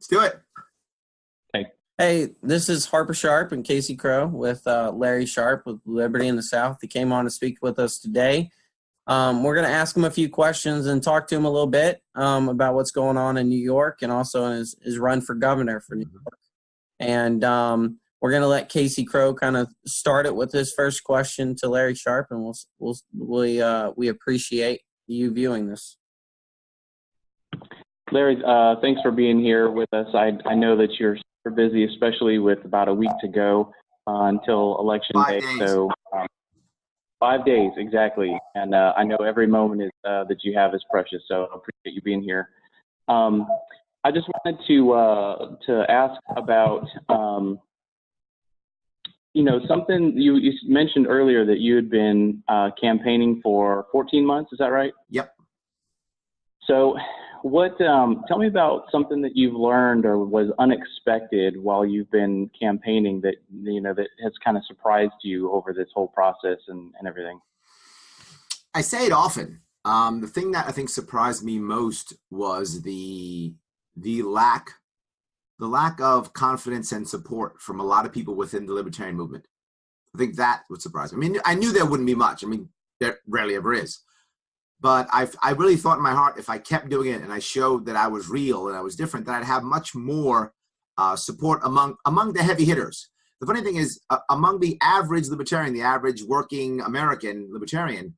Let's do it. Okay. Hey, this is Harper Sharpe and Casey Crowe with Larry Sharpe with Liberty in the South. He came on to speak with us today. We're going to ask him a few questions and talk to him a little bit about what's going on in New York and also in his run for governor for New York. And we're going to let Casey Crowe kind of start it with his first question to Larry Sharpe, and we appreciate you viewing this. Larry, thanks for being here with us. I know that you're super busy, especially with about a week to go until Election Day. 5 days. So 5 days, exactly. And I know every moment is, that you have is precious, so I appreciate you being here. I just wanted to ask about, something you mentioned earlier that you had been campaigning for 14 months. Is that right? Yep. So tell me about something that you've learned or was unexpected while you've been campaigning that, that has kind of surprised you over this whole process and everything. I say it often. The thing that I think surprised me most was the lack of confidence and support from a lot of people within the Libertarian movement. I think that would surprise me. I mean, I knew there wouldn't be much. I mean, there rarely ever is. But I really thought in my heart, if I kept doing it and I showed that I was real and I was different, that I'd have much more support among the heavy hitters. The funny thing is, among the average libertarian, the average working American libertarian,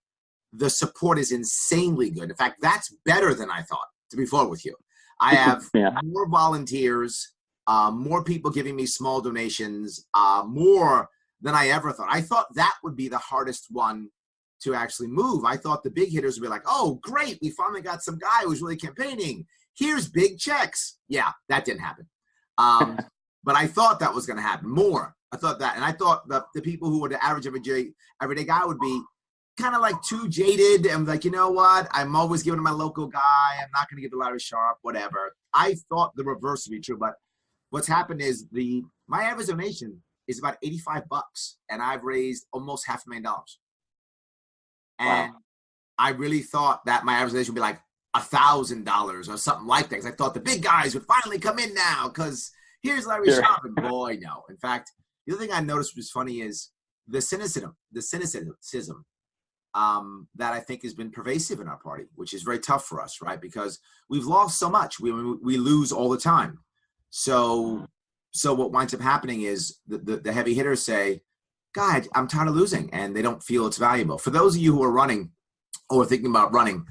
the support is insanely good. In fact, that's better than I thought, to be forward with you. I have more volunteers, more people giving me small donations, more than I ever thought. I thought that would be the hardest one to actually move. I thought the big hitters would be like, oh, great, we finally got some guy who's really campaigning. Here's big checks. Yeah, that didn't happen. But I thought that was going to happen more. I thought that. And I thought the people who were the average everyday guy would be kind of like too jaded and like, you know what? I'm always giving to my local guy. I'm not going to give to Larry Sharpe, whatever. I thought the reverse would be true. But what's happened is my average donation is about $85, and I've raised almost $500,000. And I really thought that my average donation would be like $1,000 or something like that. Because I thought the big guys would finally come in now because here's Larry Sharpe. And boy, no. In fact, the other thing I noticed was funny is the cynicism that I think has been pervasive in our party, which is very tough for us, right? Because we've lost so much. We lose all the time. So what winds up happening is the heavy hitters say, God, I'm tired of losing, and they don't feel it's valuable. For those of you who are running or thinking about running,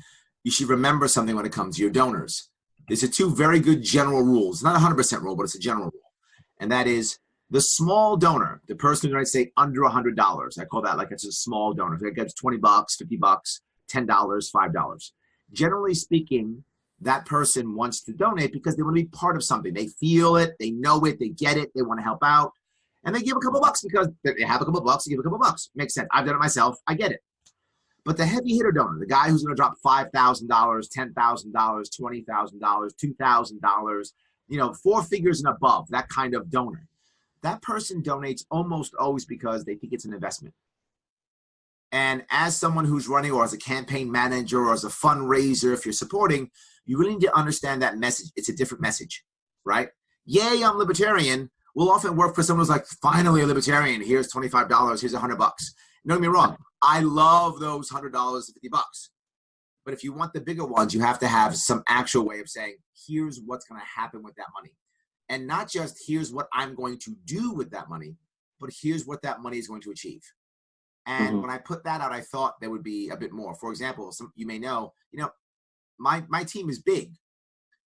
you should remember something when it comes to your donors. There's two very good general rules, not 100% rule, but it's a general rule. And that is the small donor, the person who might say under $100. I call that like it's a small donor. So it gets $20, $50, $10, $5. Generally speaking, that person wants to donate because they want to be part of something. They feel it, they know it, they get it, they want to help out. And they give a couple bucks because they have a couple bucks, they give a couple bucks. Makes sense. I've done it myself. I get it. But the heavy hitter donor, the guy who's going to drop $5,000, $10,000, $20,000, $2,000, 4 figures and above, that kind of donor, that person donates almost always because they think it's an investment. And as someone who's running or as a campaign manager or as a fundraiser, if you're supporting, you really need to understand that message. It's a different message, right? Yay, I'm libertarian. Will often work for someone who's like, finally a libertarian. Here's $25. Here's $100. Don't get me wrong. I love those $100 and $50. But if you want the bigger ones, you have to have some actual way of saying, here's what's going to happen with that money. And not just here's what I'm going to do with that money, but here's what that money is going to achieve. And when I put that out, I thought there would be a bit more. For example, you may know, my team is big.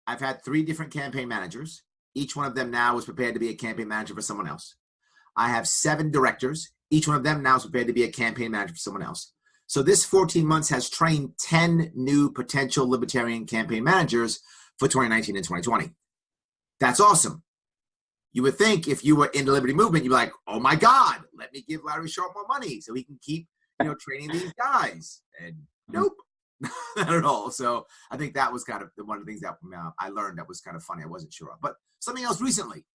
I've had 3 different campaign managers. Each one of them now is prepared to be a campaign manager for someone else. I have 7 directors. Each one of them now is prepared to be a campaign manager for someone else. So this 14 months has trained 10 new potential libertarian campaign managers for 2019 and 2020. That's awesome. You would think if you were in the Liberty movement, you'd be like, oh my God, let me give Larry Sharpe more money so he can keep, training these guys. And nope. Not at all. So I think that was kind of one of the things that I learned that was kind of funny. I wasn't sure of. But something else recently,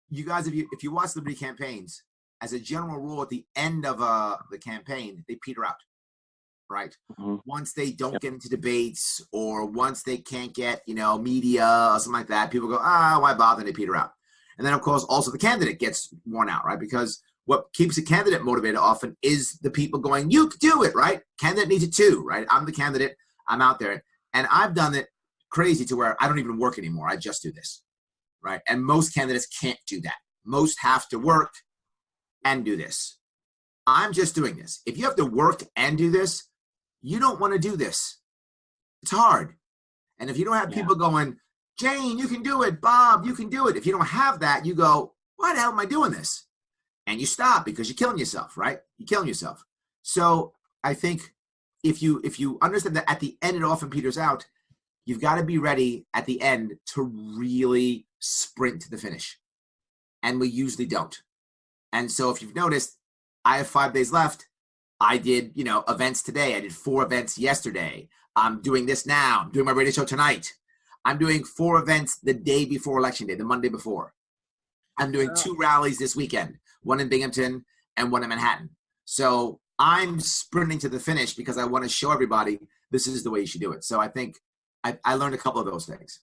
you guys, if you watch Liberty campaigns, as a general rule, at the end of the campaign, they peter out. right? Mm-hmm. Once they don't get into debates, or once they can't get, media or something like that, people go, why bother? And they peter out. And then, of course, also the candidate gets worn out, right? Because what keeps a candidate motivated often is the people going, you can do it, right? Candidate needs it too, right? I'm the candidate. I'm out there. And I've done it crazy to where I don't even work anymore. I just do this, right? And most candidates can't do that. Most have to work and do this. I'm just doing this. If you have to work and do this, you don't want to do this. It's hard. And if you don't have people going, Jane, you can do it. Bob, you can do it. If you don't have that, you go, why the hell am I doing this? And you stop because you're killing yourself, right? You're killing yourself. So I think if you understand that at the end it often peters out, you've got to be ready at the end to really sprint to the finish. And we usually don't. And so if you've noticed, I have 5 days left. I did, events today. I did 4 events yesterday. I'm doing this now. I'm doing my radio show tonight. I'm doing 4 events the day before Election Day, the Monday before. I'm doing 2 rallies this weekend, one in Binghamton and one in Manhattan. So I'm sprinting to the finish because I want to show everybody this is the way you should do it. So I think I learned a couple of those things.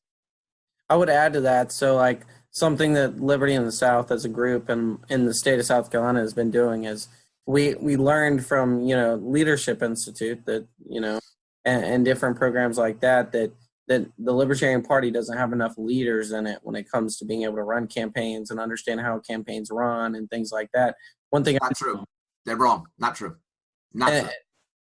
I would add to that. So like something that Liberty in the South as a group and in the state of South Carolina has been doing is we learned from, Leadership Institute that, and different programs like that the Libertarian Party doesn't have enough leaders in it when it comes to being able to run campaigns and understand how campaigns run and things like that. One thing not true. They're wrong. Not true. Not true.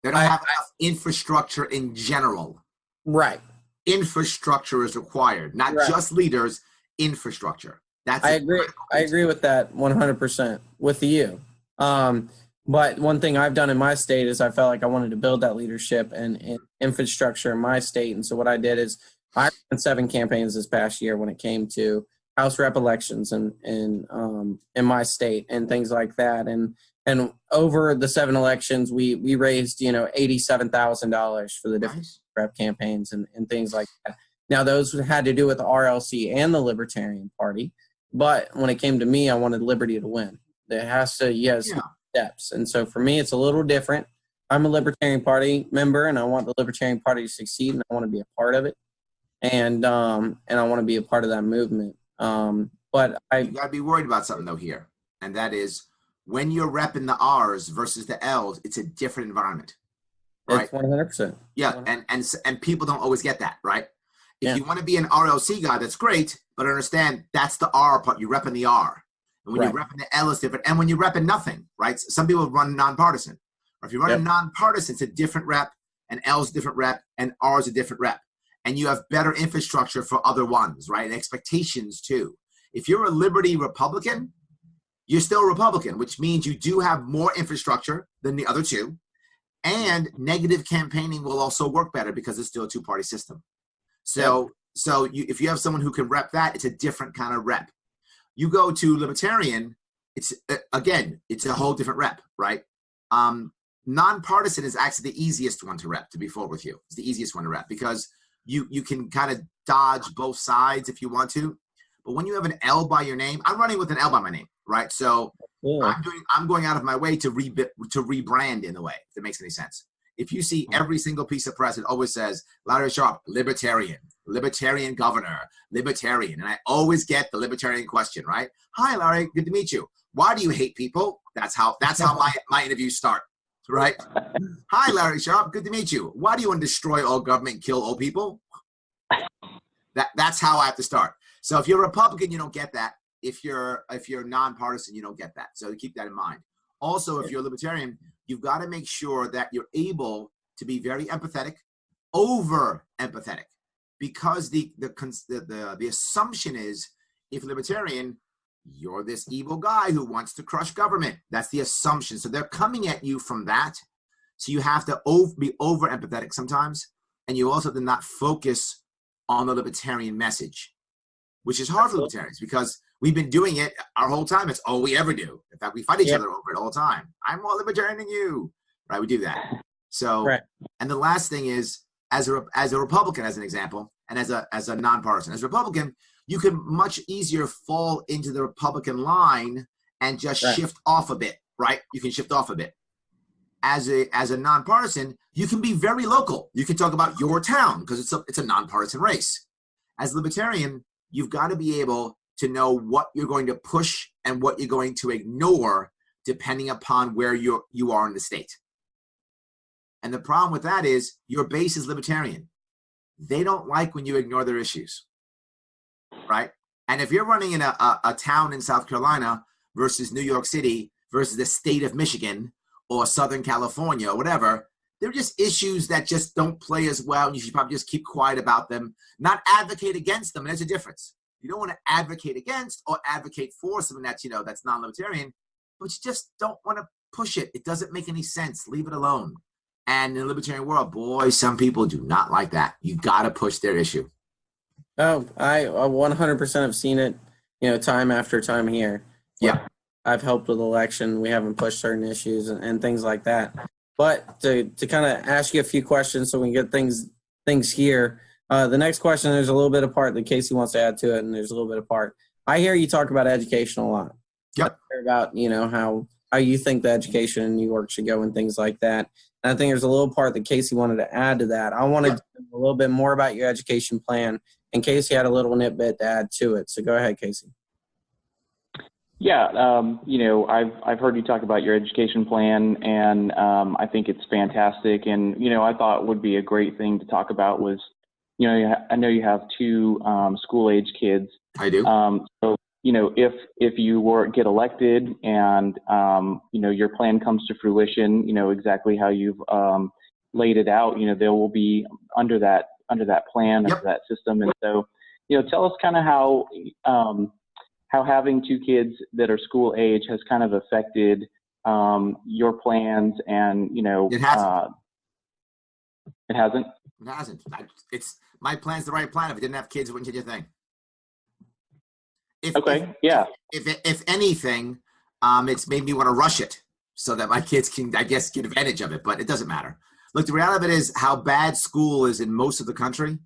They don't have enough infrastructure in general. Right. Infrastructure is required, not just leaders, infrastructure. That's I agree with that 100% with you. But one thing I've done in my state is I felt like I wanted to build that leadership and infrastructure in my state. And so what I did is I ran 7 campaigns this past year when it came to House rep elections in my state and things like that. And over the 7 elections, we raised, $87,000 for the different rep campaigns and things like that. Now, those had to do with the RLC and the Libertarian Party. But when it came to me, I wanted Liberty to win. There has to, steps. And so for me, it's a little different. I'm a Libertarian Party member, and I want the Libertarian Party to succeed, and I want to be a part of it. And I want to be a part of that movement. But you got to be worried about something, though, here. And that is when you're repping the R's versus the L's, it's a different environment. Right? It's 100%. Yeah, 100%. And people don't always get that, right? If you want to be an RLC guy, that's great, but understand that's the R part. You're repping the R. And when you're repping the L, it's different. And when you're repping nothing, right? Some people run nonpartisan. Or if you run a nonpartisan, it's a different rep, and L's a different rep, and R's a different rep. And you have better infrastructure for other ones, right? And expectations, too. If you're a Liberty Republican, you're still a Republican, which means you do have more infrastructure than the other two. And negative campaigning will also work better because it's still a 2-party system. So if you have someone who can rep that, it's a different kind of rep. You go to Libertarian, it's a whole different rep, right? Nonpartisan is actually the easiest one to rep, to be forward with you. It's the easiest one to rep because you can kind of dodge both sides if you want to. But when you have an L by your name, I'm running with an L by my name, right? So I'm going out of my way to rebrand in a way, if that makes any sense. If you see every single piece of press, it always says Larry Sharpe, Libertarian governor, Libertarian. And I always get the Libertarian question, right? Hi, Larry, good to meet you. Why do you hate people? That's how my interviews start, right? Hi, Larry Sharpe, good to meet you. Why do you want to destroy all government and kill all people? That's how I have to start. So if you're a Republican, you don't get that. If you're nonpartisan, you don't get that. So keep that in mind. Also, if you're a Libertarian, you've got to make sure that you're able to be very empathetic, over empathetic, because the assumption is if Libertarian, you're this evil guy who wants to crush government. That's the assumption. So they're coming at you from that. So you have to be over empathetic sometimes, and you also have to not focus on the Libertarian message, which is hard for Libertarians because we've been doing it our whole time. It's all we ever do. In fact, we fight each other over it all the time. I'm more Libertarian than you, right? We do that. So, and the last thing is, as a Republican, as an example, and as a nonpartisan, as a Republican, you can much easier fall into the Republican line and just shift off a bit, right? You can shift off a bit. as a nonpartisan, you can be very local. You can talk about your town because it's a nonpartisan race. As a libertarian, you've got to be able to know what you're going to push and what you're going to ignore depending upon where you are in the state. And the problem with that is your base is libertarian. They don't like when you ignore their issues, right? And if you're running in a town in South Carolina versus New York City versus the state of Michigan or Southern California or whatever, they're just issues that just don't play as well. And you should probably just keep quiet about them, not advocate against them. And there's a difference. You don't want to advocate against or advocate for something that's, that's non-libertarian, but you just don't want to push it. It doesn't make any sense. Leave it alone. And in the libertarian world, boy, some people do not like that. You got to push their issue. Oh, I 100% have seen it, time after time here. Yeah. I've helped with election. We haven't pushed certain issues and things like that. But to kind of ask you a few questions so we can get things here. The next question, there's a little bit of part that Casey wants to add to it, and there's a little bit of part. I hear you talk about education a lot. Yep. I hear about, how you think the education in New York should go and things like that. And I think there's a little part that Casey wanted to add to that. I wanted to know a little bit more about your education plan, and Casey had a little nitbit to add to it. So go ahead, Casey. Yeah, I've heard you talk about your education plan, and I think it's fantastic. And I thought would be a great thing to talk about was, I know you have two school-age kids. I do. So if you get elected and your plan comes to fruition, exactly how you've laid it out, they will be under that plan, yep. under that system. And so, tell us kind of how having two kids that are school age has kind of affected your plans. And it hasn't. It hasn't. It hasn't. My plan's the right plan. If it didn't have kids, it wouldn't change a thing. If anything, it's made me want to rush it so that my kids can, I guess, get advantage of it, but it doesn't matter. Look, the reality of it is how bad school is in most of the country.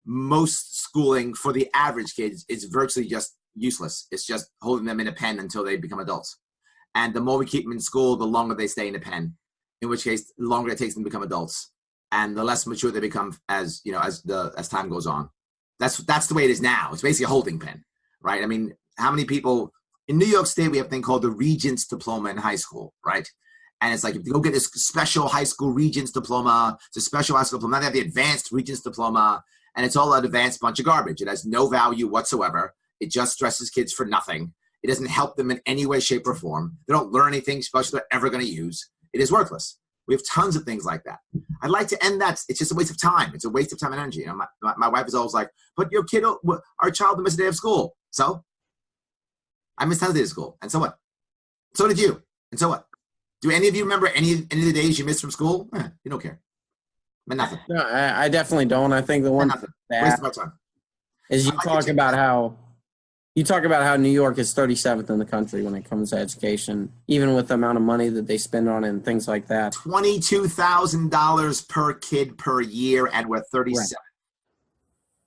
Most schooling for the average kids is virtually just useless. It's just holding them in a pen until they become adults. And the more we keep them in school, the longer they stay in a pen, in which case, the longer it takes them to become adults. And the less mature they become as time goes on. That's the way it is now. It's basically a holding pen. Right? I mean, how many people in New York State, we have a thing called the Regents Diploma in high school, right? And it's like, if you go get this special high school Regents Diploma, it's a special high school diploma. Now they have the advanced Regents Diploma, and it's all an advanced bunch of garbage. It has no value whatsoever. It just stresses kids for nothing. It doesn't help them in any way, shape, or form. They don't learn anything special they're ever going to use. It is worthless. We have tons of things like that. I'd like to end that. It's just a waste of time. It's a waste of time and energy. My wife is always like, but your kid, our child missed a day of school. So I missed 10 days of school. And so what? So did you. And so what? Do any of you remember any of the days you missed from school? You don't care. But nothing. No, I definitely don't. I think the one waste of our time. Is you talk about how New York is 37th in the country when it comes to education, even with the amount of money that they spend on it and things like that. $22,000 per kid per year, and we're 37. Right.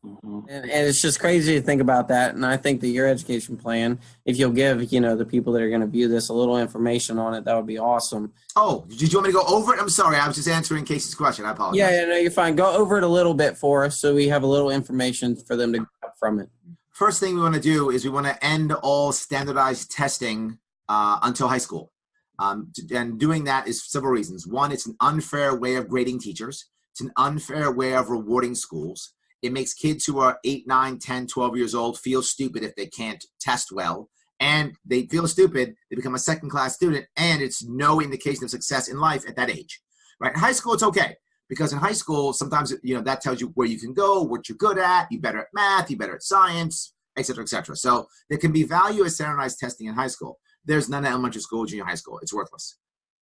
Mm-hmm. And it's just crazy to think about that. And I think that your education plan, if you'll give, the people that are going to view this a little information on it, that would be awesome. Oh, did you want me to go over it? I'm sorry. I was just answering Casey's question. I apologize. Yeah, no, you're fine. Go over it a little bit for us so we have a little information for them to get from it. First thing we want to do is we want to end all standardized testing until high school. And doing that is for several reasons. One, it's an unfair way of grading teachers. It's an unfair way of rewarding schools. It makes kids who are 8, 9, 10, 12 years old feel stupid if they can't test well. And they feel stupid, they become a second-class student, and it's no indication of success in life at that age. Right? In high school, it's okay. Because in high school, sometimes that tells you where you can go, what you're good at, you're better at math, you're better at science, et cetera, et cetera. So there can be value as standardized testing in high school. There's none in elementary school, junior high school. It's worthless.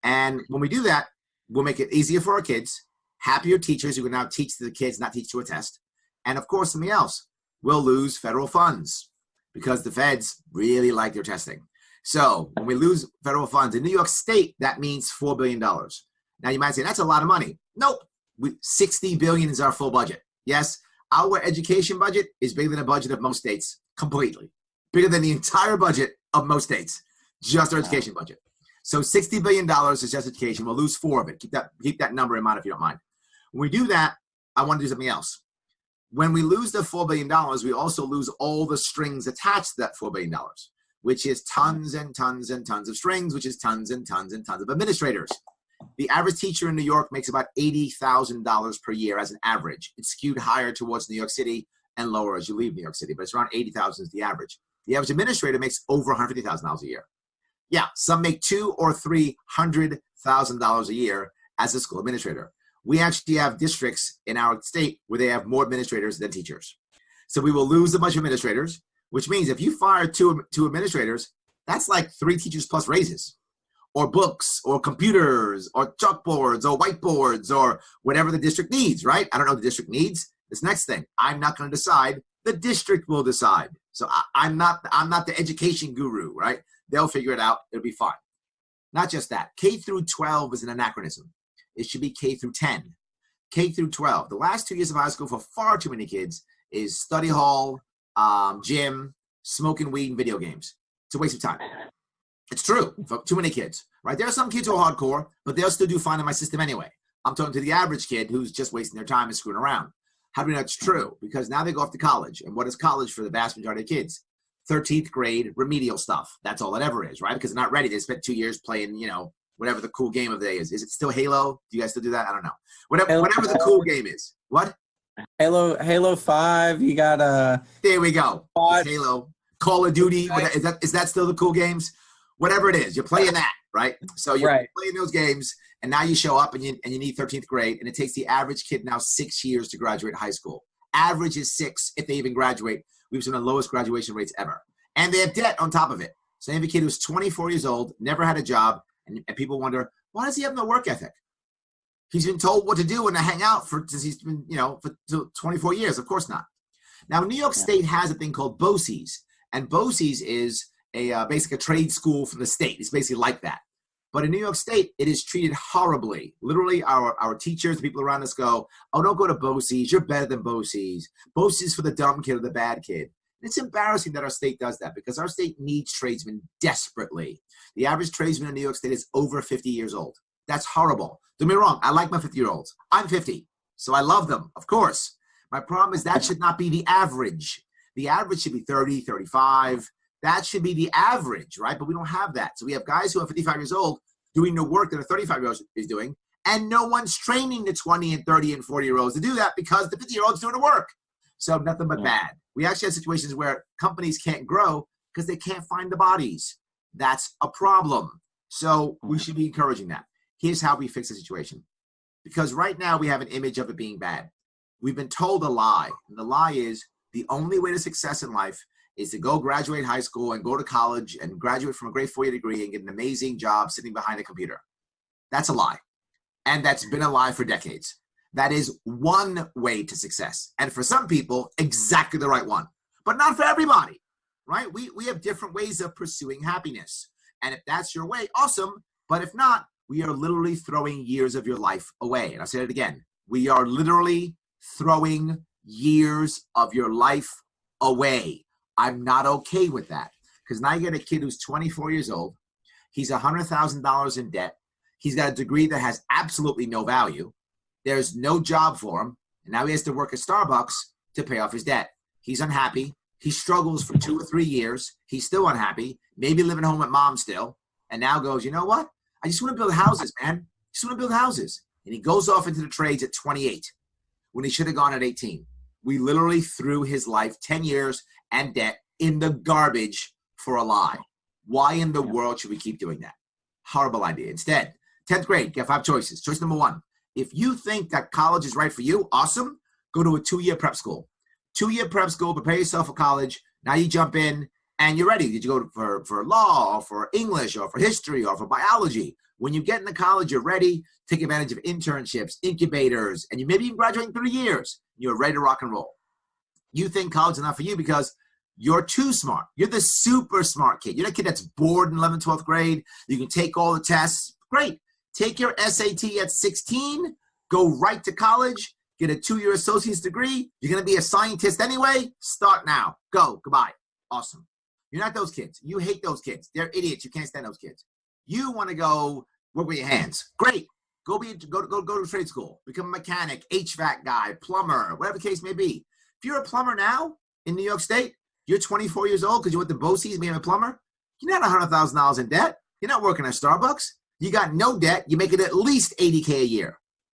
And when we do that, we'll make it easier for our kids, happier teachers who can now teach to the kids, not teach to a test. And of course, something else, we'll lose federal funds because the feds really like their testing. So when we lose federal funds in New York State, that means $4 billion. Now you might say, that's a lot of money. Nope. $60 billion is our full budget. Yes, our education budget is bigger than the budget of most states, completely. Bigger than the entire budget of most states, just our education budget. So $60 billion is just education. We'll lose 4 of it. Keep that number in mind if you don't mind. When we do that, I want to do something else. When we lose the $4 billion, we also lose all the strings attached to that $4 billion, which is tons and tons and tons of strings, which is tons and tons and tons of administrators. The average teacher in New York makes about $80,000 per year as an average. It's skewed higher towards New York City and lower as you leave New York City, but it's around 80,000 is the average. The average administrator makes over $150,000 a year. Yeah, some make $200,000 or $300,000 a year as a school administrator. We actually have districts in our state where they have more administrators than teachers. So we will lose a bunch of administrators, which means if you fire two administrators, that's like 3 teachers plus raises, or books, or computers, or chalkboards, or whiteboards, or whatever the district needs, right? I don't know what the district needs. This next thing, I'm not going to decide. The district will decide. So I'm not the education guru, right? They'll figure it out. It'll be fine. Not just that. K through 12 is an anachronism. It should be K through 10. K through 12. The last 2 years of high school for far too many kids is study hall, gym, smoking weed, and video games. It's a waste of time. It's true for too many kids, right? There are some kids who are hardcore, but they'll still do fine in my system anyway. I'm talking to the average kid who's just wasting their time and screwing around. How do we know it's true? Because now they go off to college. And what is college for the vast majority of kids? 13th grade remedial stuff. That's all it ever is, right? Because they're not ready. They spent 2 years playing, whatever the cool game of the day is. Is it still Halo? Do you guys still do that? I don't know. Whatever the cool game is. What? Halo 5. You got There we go. Halo. Call of Duty. Is that still the cool games? Whatever it is, you're playing that, right? So you're playing those games, and now you show up and you need 13th grade, and it takes the average kid now 6 years to graduate high school. Average is 6 if they even graduate. We have some of the lowest graduation rates ever. And they have debt on top of it. So you have a kid who's 24 years old, never had a job, and people wonder, why does he have no work ethic? He's been told what to do and to hang out since he's been, for 24 years. Of course not. Now, New York State has a thing called BOCES, and BOCES is basically a trade school from the state. It's basically like that. But in New York State, it is treated horribly. Literally, our teachers, the people around us go, oh, don't go to BOCES. You're better than BOCES. BOCES for the dumb kid or the bad kid. And it's embarrassing that our state does that because our state needs tradesmen desperately. The average tradesman in New York State is over 50 years old. That's horrible. Don't get me wrong. I like my 50-year-olds. I'm 50, so I love them, of course. My problem is that should not be the average. The average should be 30, 35. That should be the average, right? But we don't have that. So we have guys who are 55 years old doing the work that a 35-year-old is doing, and no one's training the 20 and 30 and 40-year-olds to do that because the 50-year-old's doing the work. So nothing but bad. We actually have situations where companies can't grow because they can't find the bodies. That's a problem. So we should be encouraging that. Here's how we fix the situation. Because right now we have an image of it being bad. We've been told a lie. And the lie is the only way to success in life is to go graduate high school and go to college and graduate from a great 4-year degree and get an amazing job sitting behind a computer. That's a lie. And that's been a lie for decades. That is one way to success. And for some people, exactly the right one. But not for everybody, right? We have different ways of pursuing happiness. And if that's your way, awesome. But if not, we are literally throwing years of your life away. And I'll say it again. We are literally throwing years of your life away. I'm not okay with that. Because now you get a kid who's 24 years old. He's $100,000 in debt. He's got a degree that has absolutely no value. There's no job for him. And now he has to work at Starbucks to pay off his debt. He's unhappy. He struggles for 2 or 3 years. He's still unhappy. Maybe living home with mom still. And now goes, you know what? I just want to build houses, man. I just want to build houses. And he goes off into the trades at 28 when he should have gone at 18. We literally threw his life 10 years and debt in the garbage for a lie. Why in the world should we keep doing that? Horrible idea. Instead, 10th grade, get 5 choices. Choice number 1. If you think that college is right for you, awesome. Go to a 2-year prep school. 2-year prep school, prepare yourself for college. Now you jump in and you're ready. Did you go for law or for English or for history or for biology? When you get into college, you're ready. Take advantage of internships, incubators, and you maybe even graduate in 3 years. You're ready to rock and roll. You think college is not for you because you're too smart. You're the super smart kid. You're the kid that's bored in 11th, 12th grade. You can take all the tests. Great. Take your SAT at 16. Go right to college. Get a 2-year associate's degree. You're going to be a scientist anyway. Start now. Go. Goodbye. Awesome. You're not those kids. You hate those kids. They're idiots. You can't stand those kids. You want to go work with your hands. Great. Go to trade school. Become a mechanic, HVAC guy, plumber, whatever the case may be. If you're a plumber now in New York State, you're 24 years old because you went to BOCES being a plumber. You're not $100,000 in debt. You're not working at Starbucks. You got no debt. You're making at least $80K a year.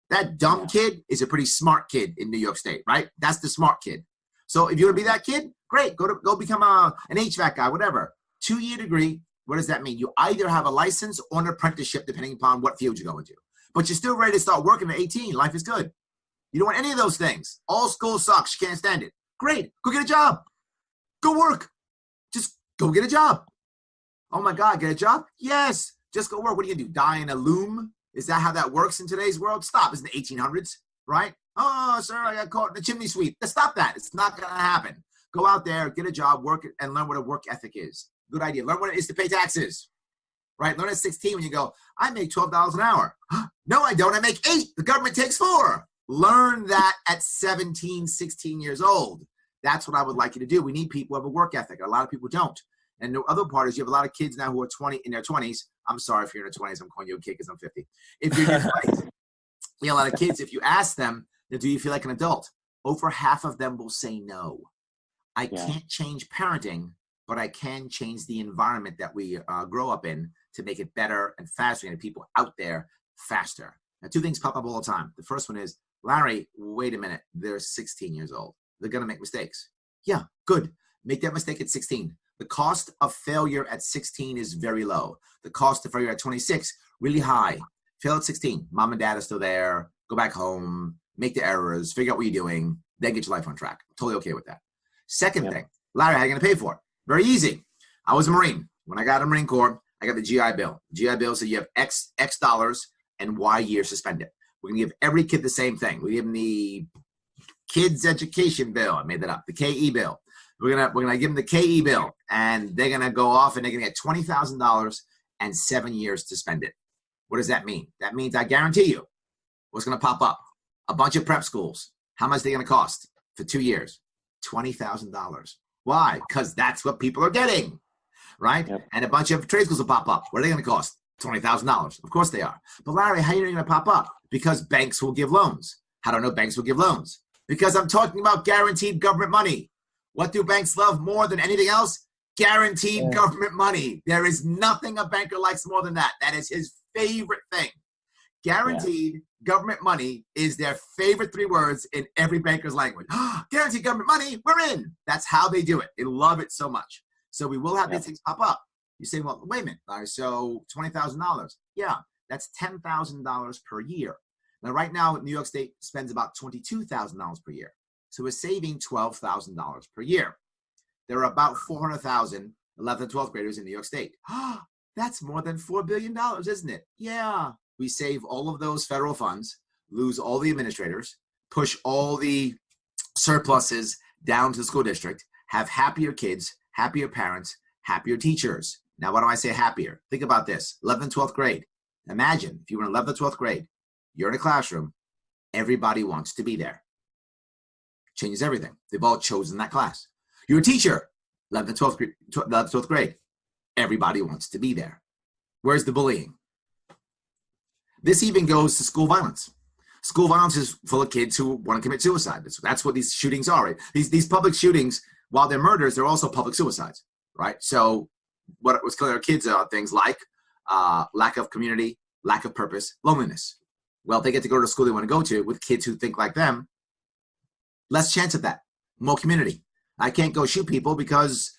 That dumb kid is a pretty smart kid in New York State, right? That's the smart kid. So if you want to be that kid, great. Go become an HVAC guy, whatever. 2-year degree. What does that mean? You either have a license or an apprenticeship, depending upon what field you're going to. But you're still ready to start working at 18. Life is good. You don't want any of those things. All school sucks. You can't stand it. Great. Go get a job. Go work. Just go get a job. Oh my God, get a job? Yes. Just go work. What are you going to do? Die in a loom? Is that how that works in today's world? Stop. It's in the 1800s, right? Oh, sir, I got caught in the chimney sweep. Stop that. It's not going to happen. Go out there, get a job, work, and learn what a work ethic is. Good idea. Learn what it is to pay taxes, right? Learn at 16 when you go, I make $12 an hour. No, I don't. I make $8. The government takes $4. Learn that at 17, 16 years old. That's what I would like you to do. We need people who have a work ethic. A lot of people don't. And the other part is you have a lot of kids now who are in their 20s. I'm sorry if you're in your 20s. I'm calling you a kid because I'm 50. If you're in your 20s, you have a lot of kids. If you ask them, do you feel like an adult? Over half of them will say no. I can't change parenting, but I can change the environment that we grow up in to make it better and faster and get people out there faster. Now, 2 things pop up all the time. The first one is, Larry, wait a minute. They're 16 years old. They're going to make mistakes. Yeah, good. Make that mistake at 16. The cost of failure at 16 is very low. The cost of failure at 26, really high. Fail at 16. Mom and dad are still there. Go back home. Make the errors. Figure out what you're doing. Then get your life on track. Totally okay with that. Second thing, Larry, how are you going to pay for it? Very easy. I was a Marine. When I got out of the Marine Corps, I got the GI Bill. The GI Bill said you have X dollars and Y years to spend it. We're going to give every kid the same thing. We give them the Kids Education Bill. I made that up. The KE Bill. We're gonna give them the KE Bill, and they're gonna go off and they're gonna get $20,000 and 7 years to spend it. What does that mean? That means I guarantee you, what's gonna pop up? A bunch of prep schools. How much are they gonna cost for 2 years? $20,000. Why? Because that's what people are getting, right? Yep. And a bunch of trade schools will pop up. What are they gonna cost? $20,000. Of course they are. But Larry, how are you gonna pop up? Because banks will give loans. How do I know banks will give loans? Because I'm talking about guaranteed government money. What do banks love more than anything else? Guaranteed government money. There is nothing a banker likes more than that. That is his favorite thing. Guaranteed government money is their favorite 3 words in every banker's language. Guaranteed government money, we're in. That's how they do it. They love it so much. So we will have these things pop up. You say, well, wait a minute, Larry, so $20,000. Yeah, that's $10,000 per year. Now, right now, New York State spends about $22,000 per year. So we're saving $12,000 per year. There are about 400,000 11th and 12th graders in New York State. That's more than $4 billion, isn't it? Yeah. We save all of those federal funds, lose all the administrators, push all the surpluses down to the school district, have happier kids, happier parents, happier teachers. Now, why do I say happier? Think about this. 11th and 12th grade. Imagine if you were in 11th and 12th grade, you're in a classroom, everybody wants to be there. Changes everything. They've all chosen that class. You're a teacher, 11th and 12th grade. Everybody wants to be there. Where's the bullying? This even goes to school violence. School violence is full of kids who want to commit suicide. That's what these shootings are. Right? These public shootings, while they're murders, they're also public suicides, right? So what's killing our kids are things like lack of community, lack of purpose, loneliness. Well, if they get to go to the school they want to go to with kids who think like them, less chance of that. More community. I can't go shoot people because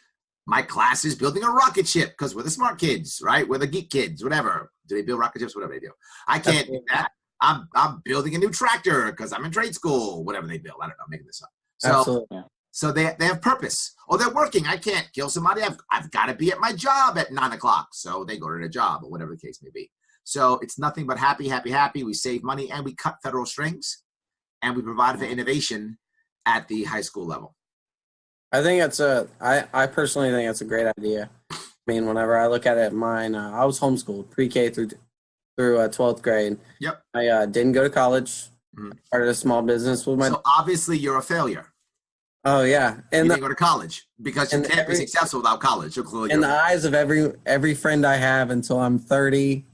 my class is building a rocket ship because we're the smart kids, right? We're the geek kids, whatever. Do they build rocket ships? Whatever they do. I can't do that. I'm building a new tractor because I'm in trade school, whatever they build. I don't know, I'm making this up. So, absolutely. So they have purpose. Or they're working. I can't kill somebody. I've got to be at my job at 9 o'clock. So they go to their job or whatever the case may be. So it's nothing but happy, happy, happy. We save money and we cut federal strings and we provide for innovation at the high school level. I think I personally think that's a great idea. I mean, whenever I look at it, mine, I was homeschooled pre-K through 12th grade. Yep. I didn't go to college. Started a small business with my. So obviously you're a failure. Oh yeah, You and didn't go to college because you and can't be successful without college. So clearly in you're the eyes of every friend I have until I'm 30,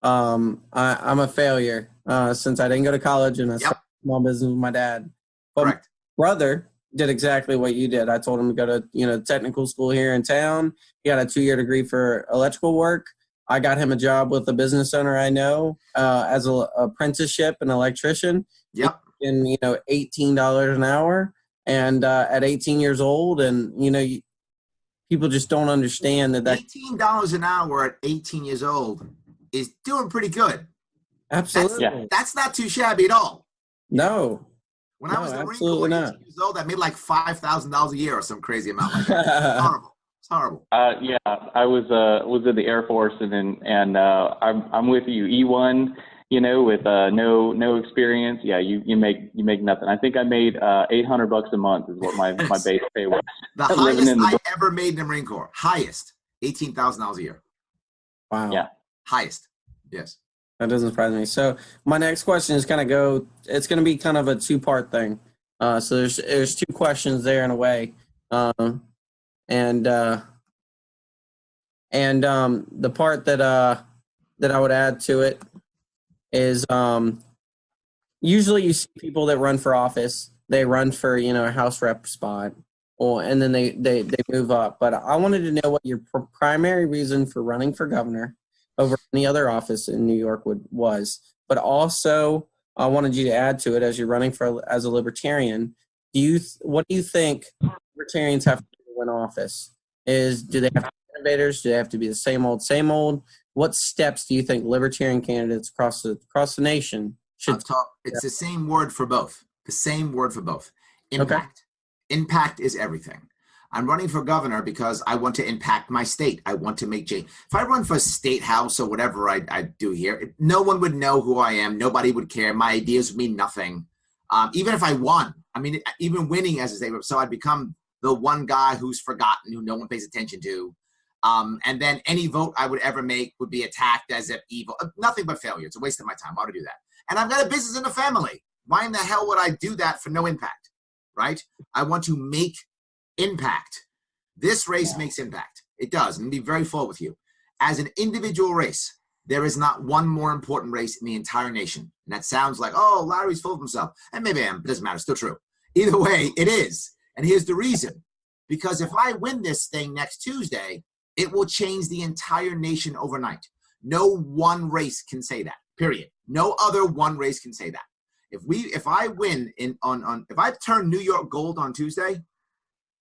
I'm a failure since I didn't go to college and I started Yep, a small business with my dad. But my correct. brother did exactly what you did. I told him to go to technical school here in town. He got a 2-year degree for electrical work. I got him a job with a business owner I know as an apprenticeship, an electrician. Yep. In $18 an hour, and at 18 years old, and people just don't understand that. $18 an hour at 18 years old is doing pretty good. Absolutely. That's not too shabby at all. No. When I was in the Marine absolutely Corps at not. 18 years old, I made like $5,000 a year or some crazy amount like that. It's horrible. It's horrible. Yeah, I was in the Air Force, and I'm with you. E1, with no experience. Yeah, you make nothing. I think I made $800 a month is what my base pay was. The highest I ever made in the Marine Corps. Highest, $18,000 a year. Wow. Yeah. Highest. Yes. That doesn't surprise me. So my next question is it's going to be kind of a 2-part thing. So there's 2 questions there in a way. And the part that I would add to it is usually you see people that run for office, they run for a House rep spot, and then they move up. But I wanted to know what your primary reason for running for governor over any other office in New York was. But also, I wanted you to add to it as you're running as a libertarian. What do you think libertarians have to do to win office? Do they have to be innovators? Do they have to be the same old? What steps do you think libertarian candidates across the nation should take? It's the same word for both. The same word for both. Impact. Okay. Impact is everything. I'm running for governor because I want to impact my state. I want to make change. If I run for state house or whatever I do here, no one would know who I am. Nobody would care. My ideas would mean nothing. Even if I won, even winning as a state rep, so I'd become the one guy who's forgotten, who no one pays attention to. And then any vote I would ever make would be attacked as if evil. Nothing but failure. It's a waste of my time. Why would I do that? And I've got a business and a family. Why in the hell would I do that for no impact? Right? I want to make impact. This race makes impact. It does. And be very full with you. As an individual race, there is not one more important race in the entire nation. And that sounds like, oh, Larry's full of himself. And maybe I am. It doesn't matter. It's still true. Either way, it is. And here's the reason. Because if I win this thing next Tuesday, it will change the entire nation overnight. No one race can say that, period. No other one race can say that. If I win if I turn New York gold on Tuesday,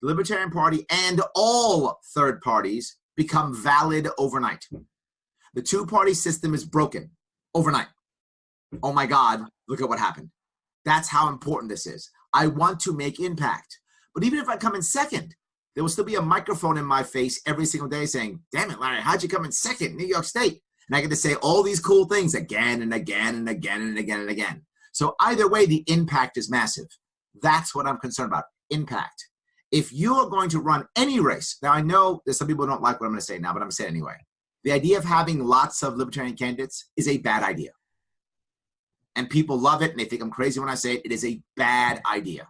the Libertarian Party and all third parties become valid overnight. The 2-party system is broken overnight. Oh my God, look at what happened. That's how important this is. I want to make impact. But even if I come in second, there will still be a microphone in my face every single day saying, damn it, Larry, how'd you come in second in New York State? And I get to say all these cool things again and again and again and again and again. So either way, the impact is massive. That's what I'm concerned about, impact. If you are going to run any race, now I know that some people don't like what I'm going to say now, but I'm going to say it anyway. The idea of having lots of libertarian candidates is a bad idea. And people love it, and they think I'm crazy when I say it. It is a bad idea.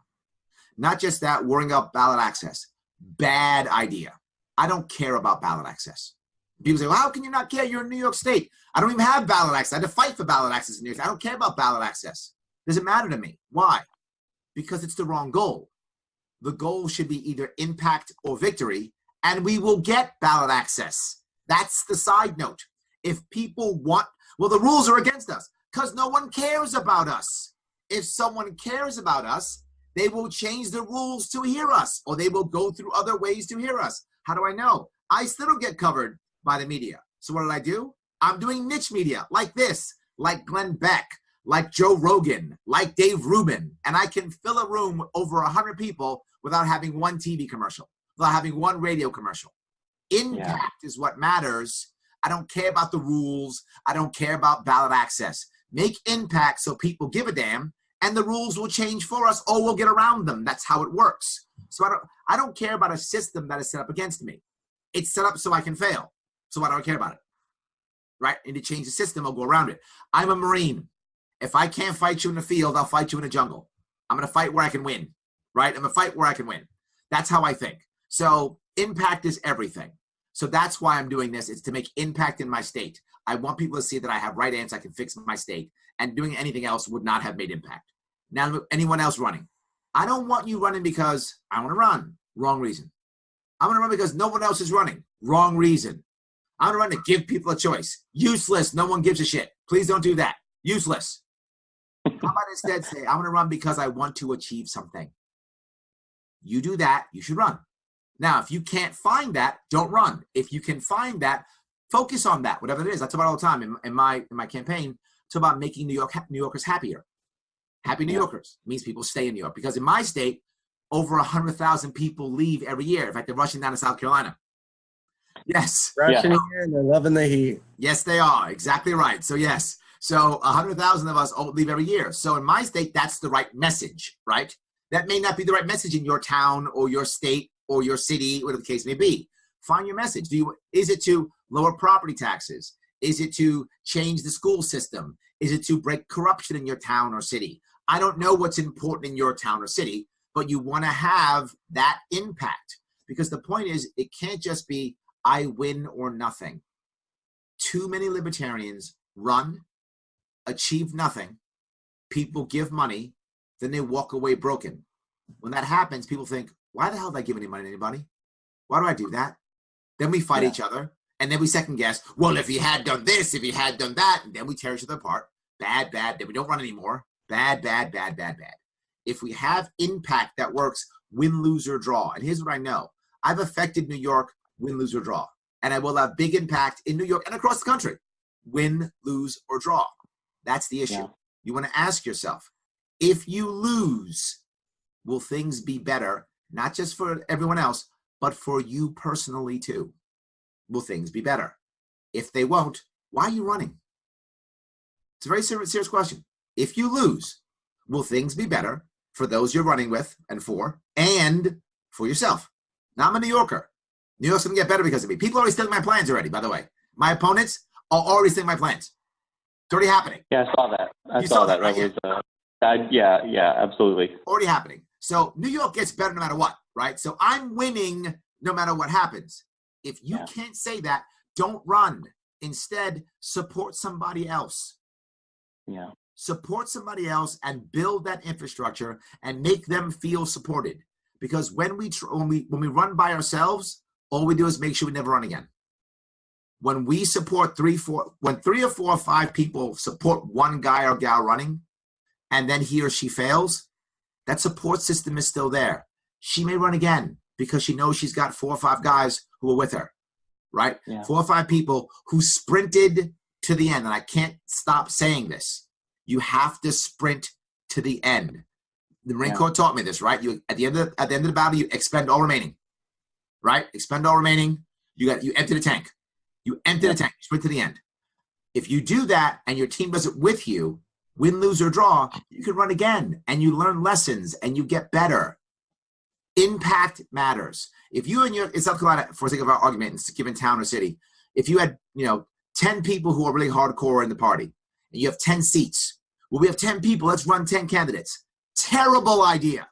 Not just that, worrying about ballot access. Bad idea. I don't care about ballot access. People say, well, how can you not care? You're in New York State. I don't even have ballot access. I had to fight for ballot access in New York State. I don't care about ballot access. Doesn't matter to me. Why? Because it's the wrong goal. The goal should be either impact or victory, and we will get ballot access. That's the side note. If people want, well, the rules are against us because no one cares about us. If someone cares about us, they will change the rules to hear us, or they will go through other ways to hear us. How do I know? I still don't get covered by the media. So what did I do? I'm doing niche media like this, like Glenn Beck, like Joe Rogan, like Dave Rubin, and I can fill a room with over 100 people without having one TV commercial, without having one radio commercial. Impact is what matters. I don't care about the rules. I don't care about ballot access. Make impact so people give a damn, and the rules will change for us, or we'll get around them. That's how it works. So I don't care about a system that is set up against me. It's set up so I can fail. So why do I care about it? Right? And to change the system, I'll go around it. I'm a Marine. If I can't fight you in the field, I'll fight you in the jungle. I'm going to fight where I can win. right? I'm a fight where I can win. That's how I think. So impact is everything. So that's why I'm doing this. It's to make impact in my state. I want people to see that I have right answers. I can fix my state, and doing anything else would not have made impact. Now, anyone else running? I don't want you running because I want to run. Wrong reason. I want to run because no one else is running. Wrong reason. I want to run to give people a choice. Useless. No one gives a shit. Please don't do that. Useless. How about instead say, I want to run because I want to achieve something. You do that, you should run. Now, if you can't find that, don't run. If you can find that, focus on that, whatever it is. I talk about all the time in my campaign. It's about making New Yorkers happier. Happy New Yorkers means people stay in New York. Because in my state, over 100,000 people leave every year. In fact, they're rushing down to South Carolina. Yes. Rushing here and they're loving the heat. Yes, they are. Exactly right. So yes. So 100,000 of us leave every year. So in my state, that's the right message, right? That may not be the right message in your town or your state or your city, whatever the case may be. Find your message. Is it to lower property taxes? Is it to change the school system? Is it to break corruption in your town or city? I don't know what's important in your town or city, but you want to have that impact, because the point is, it can't just be I win or nothing. Too many libertarians run, achieve nothing, people give money, then they walk away broken. When that happens, people think, why the hell did I give any money to anybody? Why do I do that? Then we fight each other, and then we second guess, well, if he had done this, if he had done that, and then we tear each other apart. Bad, bad, then we don't run anymore. Bad, bad, bad, bad, bad. If we have impact that works, win, lose, or draw. And here's what I know. I've affected New York, win, lose, or draw. And I will have big impact in New York and across the country. Win, lose, or draw. That's the issue. Yeah. You want to ask yourself, if you lose, will things be better, not just for everyone else, but for you personally too? Will things be better? If they won't, why are you running? It's a very serious question. If you lose, will things be better for those you're running with and for yourself? Now, I'm a New Yorker. New York's going to get better because of me. People are already stealing my plans already, by the way. My opponents are already stealing my plans. It's already happening. Yeah, I saw that. I saw that. Right? That was, yeah, absolutely. Already happening. So New York gets better no matter what, right? So I'm winning no matter what happens. If you can't say that, don't run. Instead, support somebody else. Yeah. Support somebody else and build that infrastructure and make them feel supported. Because when we run by ourselves, all we do is make sure we never run again. When we support three or four or five people support one guy or gal running, and then he or she fails, that support system is still there. She may run again because she knows she's got 4 or 5 guys who are with her, right? Yeah. 4 or 5 people who sprinted to the end. And I can't stop saying this. You have to sprint to the end. The Marine Corps taught me this, right? You at the end of the battle, you expend all remaining, right? Expend all remaining. You empty the tank. You empty the tank. Sprint to the end. If you do that and your team does it with you, win, lose, or draw, you can run again and you learn lessons and you get better. Impact matters. If you in South Carolina, for sake of our argument, in a given town or city, if you had 10 people who are really hardcore in the party and you have 10 seats, well, we have 10 people. Let's run 10 candidates. Terrible idea.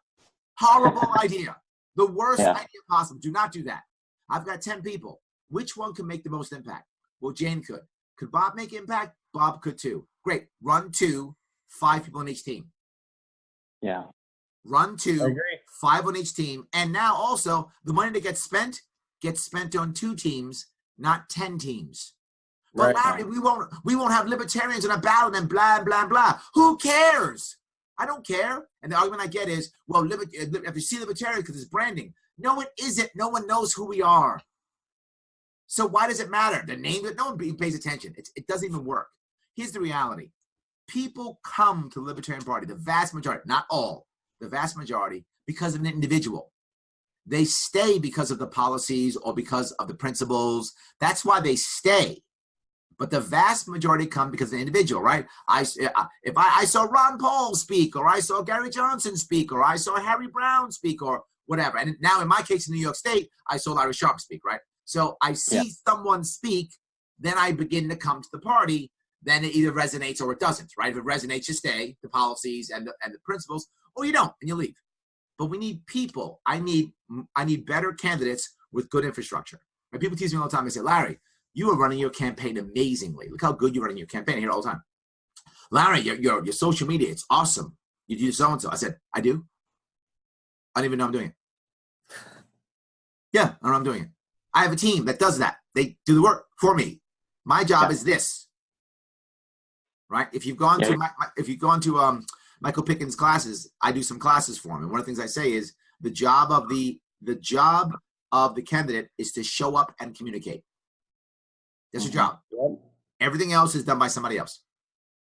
Horrible idea. The worst idea possible. Do not do that. I've got 10 people. Which one can make the most impact? Well, Jane could. Could Bob make impact? Bob could too. Great. Run 2, 5 people on each team. Yeah. Run 2, 5 on each team. And now also the money that gets spent on 2 teams, not 10 teams. But Larry, we won't have libertarians in a ballot and blah, blah, blah. Who cares? I don't care. And the argument I get is, well, if you see libertarians because it's branding. No, it isn't. No one knows who we are. So why does it matter? The name, no one pays attention. It doesn't even work. Here's the reality. People come to the Libertarian Party, the vast majority, not all, the vast majority, because of an individual. They stay because of the policies or because of the principles. That's why they stay. But the vast majority come because of an individual, right? If I saw Ron Paul speak, or I saw Gary Johnson speak, or I saw Harry Brown speak, or whatever. And now in my case in New York State, I saw Larry Sharpe speak, right? So I see someone speak, then I begin to come to the party. Then it either resonates or it doesn't, right? If it resonates, you stay, the policies and the principles, or you don't, and you leave. but we need people. I need better candidates with good infrastructure. And people tease me all the time. They say, Larry, you are running your campaign amazingly. Look how good you're running your campaign. I hear it all the time. Larry, your social media, it's awesome. You do so-and-so. I said, I do? I don't even know I'm doing it. Yeah, I don't know I'm doing it. I have a team that does that. They do the work for me. My job is this, right? If you've gone to Michael Pickens' classes, I do some classes for him. And one of the things I say is the job of the candidate is to show up and communicate. That's your job. Yep. Everything else is done by somebody else.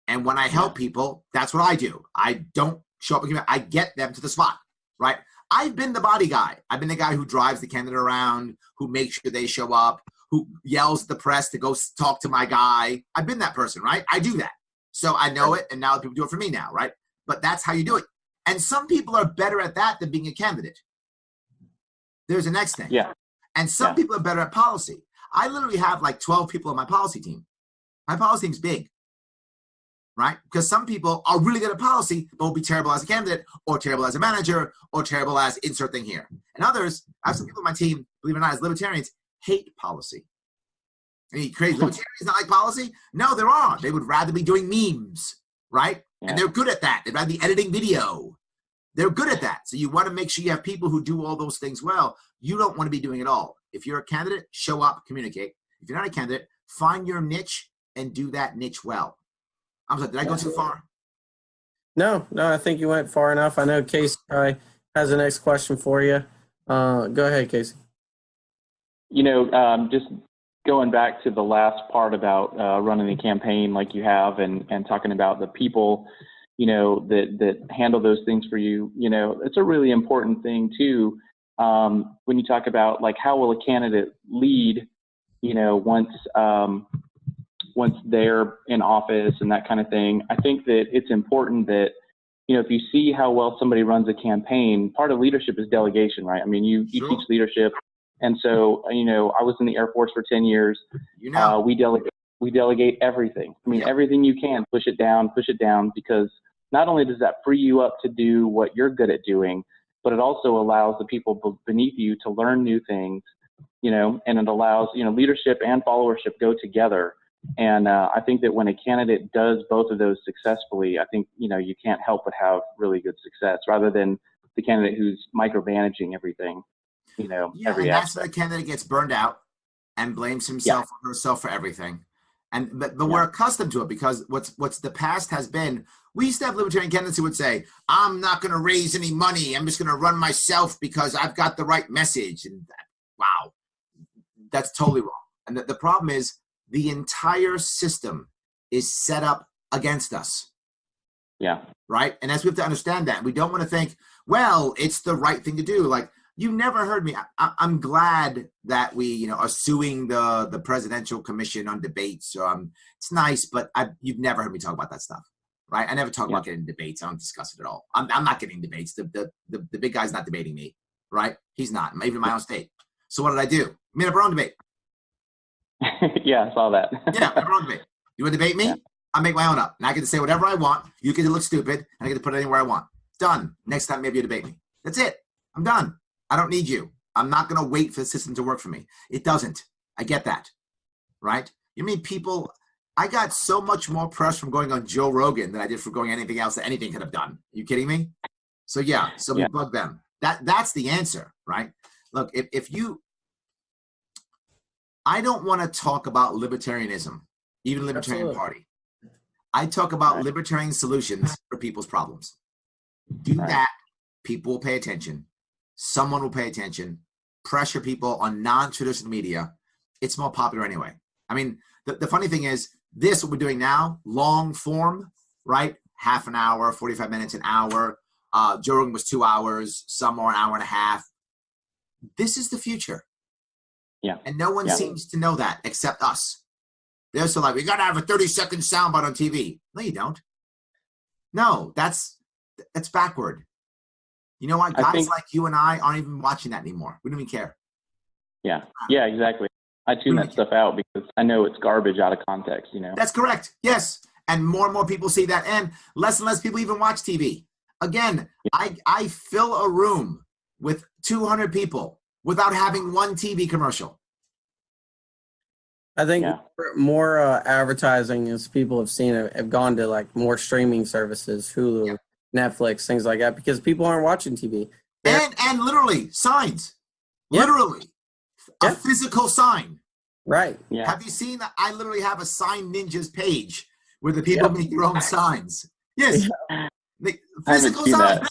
And when I help people, that's what I do. I don't show up and communicate. I get them to the spot, right? I've been the body guy. I've been the guy who drives the candidate around, who makes sure they show up, who yells at the press to go talk to my guy. I've been that person, right? I do that. So I know it, and now people do it for me now, right? But that's how you do it. And some people are better at that than being a candidate. There's the next thing. Yeah. And some people are better at policy. I literally have like 12 people on my policy team. My policy team's big, right? Because some people are really good at policy, but will be terrible as a candidate, or terrible as a manager, or terrible as insert thing here. And others, I have some people on my team, believe it or not, as libertarians, hate policy. And you crazy libertarians not like policy? No, there are. They would rather be doing memes, right? Yeah. And they're good at that. They'd rather be editing video. They're good at that. So you want to make sure you have people who do all those things well. You don't want to be doing it all. If you're a candidate, show up, communicate. If you're not a candidate, find your niche and do that niche well. I'm sorry, did I go too far? No, I think you went far enough. I know Casey probably has the next question for you. Go ahead, Casey. Just going back to the last part about running the campaign like you have and talking about the people, that handle those things for you, it's a really important thing too. When you talk about like how will a candidate lead, once they're in office and that kind of thing, I think that it's important that, if you see how well somebody runs a campaign, part of leadership is delegation, right? I mean, you Sure. teach leadership. And so, I was in the Air Force for 10 years. We delegate everything. I mean, everything you can, push it down, because not only does that free you up to do what you're good at doing, but it also allows the people beneath you to learn new things, and it allows, leadership and followership go together. And I think that when a candidate does both of those successfully, I think, you can't help but have really good success rather than the candidate who's micromanaging everything, every and that's aspect. when the candidate gets burned out and blames himself or herself for everything. But we're accustomed to it because what's the past has been, we used to have libertarian candidates who would say, I'm not going to raise any money. I'm just going to run myself because I've got the right message. And wow, that's totally wrong. And the problem is the entire system is set up against us. Yeah. Right. And as we have to understand that, we don't want to think, well, it's the right thing to do. Like, you never heard me. I'm glad that we, are suing the presidential commission on debates. It's nice, but you've never heard me talk about that stuff, right? I never talk about getting debates. I don't discuss it at all. I'm not getting debates. The big guy's not debating me, right? He's not, even in my own state. So what did I do? I made up our own debate. Yeah, I saw that. Yeah, my own debate. You want to debate me? Yeah. I'll make my own up. And I get to say whatever I want. You get to look stupid, and I get to put it anywhere I want. Done. Next time, maybe you debate me. That's it. I'm done. I don't need you. I'm not going to wait for the system to work for me. It doesn't. I get that. Right? people, I got so much more press from going on Joe Rogan than I did for going anything else that anything could have done. Are you kidding me? So we bug them. That's the answer, right? Look, I don't want to talk about libertarianism, even Libertarian Party. I talk about libertarian solutions for people's problems. Do that, people will pay attention. Someone will pay attention. Pressure people on non-traditional media. It's more popular anyway. I mean, the funny thing is, what we're doing now, long form, right? Half an hour, 45 minutes, an hour. Joe Rogan was 2 hours, some more, an hour and a half. This is the future. Yeah. And no one seems to know that except us. They're so like, we got to have a 30-second soundbite on TV. No, you don't. No, that's backward. You know what? Guys like you and I aren't even watching that anymore. We don't even care. Yeah. Yeah, exactly. I tune that stuff out because I know it's garbage out of context, That's correct. Yes. And more people see that. And less people even watch TV. Again, I fill a room with 200 people without having one TV commercial. I think more advertising, as people have seen it, have gone to like more streaming services, Hulu, Netflix, things like that, because people aren't watching TV. And literally signs, literally a physical sign. Right. Yeah. Have you seen that? I literally have a Sign Ninjas page where the people make their own signs. Yes. Physical signs. That.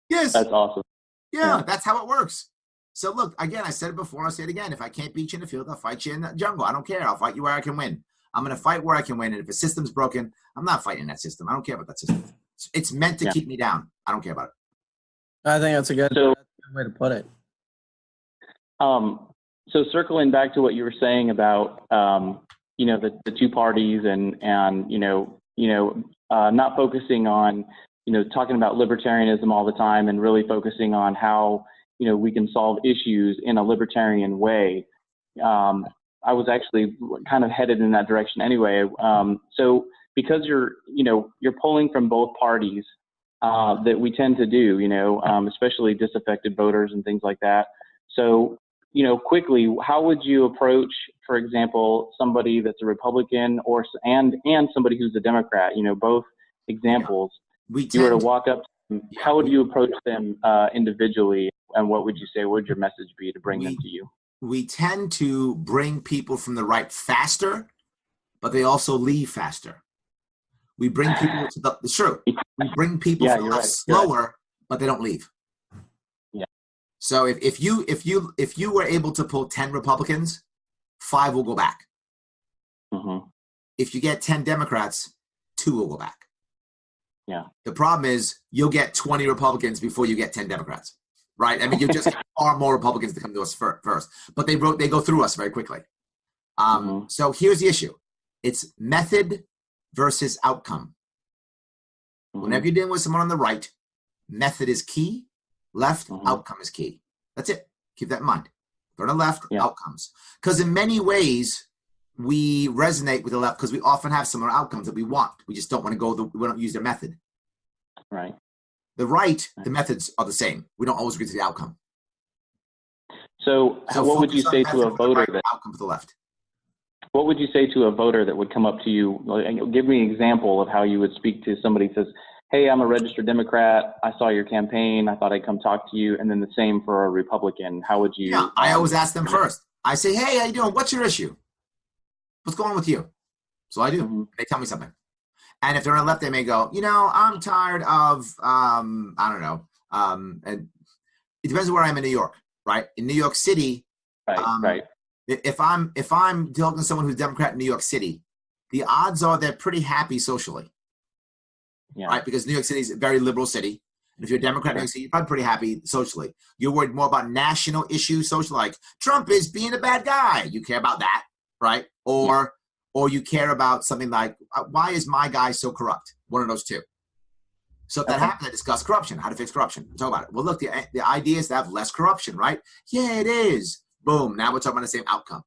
Yes. That's awesome. Yeah, that's how it works. So look, again, I said it before, I'll say it again. If I can't beat you in the field, I'll fight you in the jungle. I don't care. I'll fight you where I can win. I'm going to fight where I can win. And if a system's broken, I'm not fighting that system. I don't care about that system. It's meant to keep me down. I don't care about it. I think that's a good way to put it. So circling back to what you were saying about, the two parties and not focusing on, talking about libertarianism all the time and really focusing on how, we can solve issues in a libertarian way. I was actually kind of headed in that direction anyway. So because you're pulling from both parties, that we tend to do, especially disaffected voters and things like that. So, quickly, how would you approach, for example, somebody that's a Republican and somebody who's a Democrat, both examples? You were to walk up to them, how would you approach them individually, and what would you say? What would your message be to bring them to you? We tend to bring people from the right faster, but they also leave faster. We bring people to the true. We bring people from the left slower, but they don't leave. Yeah. So if you were able to pull 10 Republicans, 5 will go back. Mm-hmm. If you get 10 Democrats, 2 will go back. Yeah. The problem is you'll get 20 Republicans before you get 10 Democrats, right? I mean, you just get far more Republicans to come to us first, but they go through us very quickly. So here's the issue: it's method versus outcome. Whenever you're dealing with someone on the right, method is key. Left, outcome is key. That's it. Keep that in mind. If they're on the left, outcomes. Because in many ways, we resonate with the left because we often have similar outcomes that we want. We just don't want to we don't use their method. Right. The right, the methods are the same. We don't always agree to the outcome. So what would you say to a voter that outcome for the left? What would you say to a voter that would come up to you? Give me an example of how you would speak to somebody who says, "Hey, I'm a registered Democrat. I saw your campaign. I thought I'd come talk to you." And then the same for a Republican. How would you? Yeah, I always ask them first. I say, "Hey, how you doing? What's your issue? What's going on with you?" So I do. They tell me something. And if they're on the left, they may go, I'm tired of, I don't know. And it depends on where I am in New York, right? In New York City, right. If I'm talking to someone who's Democrat in New York City, the odds are they're pretty happy socially, right? Because New York City is a very liberal city. And if you're a Democrat in New York City, you're probably pretty happy socially. You're worried more about national issues, social, like Trump is being a bad guy. You care about that, right? Or you care about something like, why is my guy so corrupt? One of those two. So if that happens, I discuss corruption, how to fix corruption. Talk about it. Well, look, the idea is to have less corruption, right? Yeah, it is. Boom. Now we're talking about the same outcome.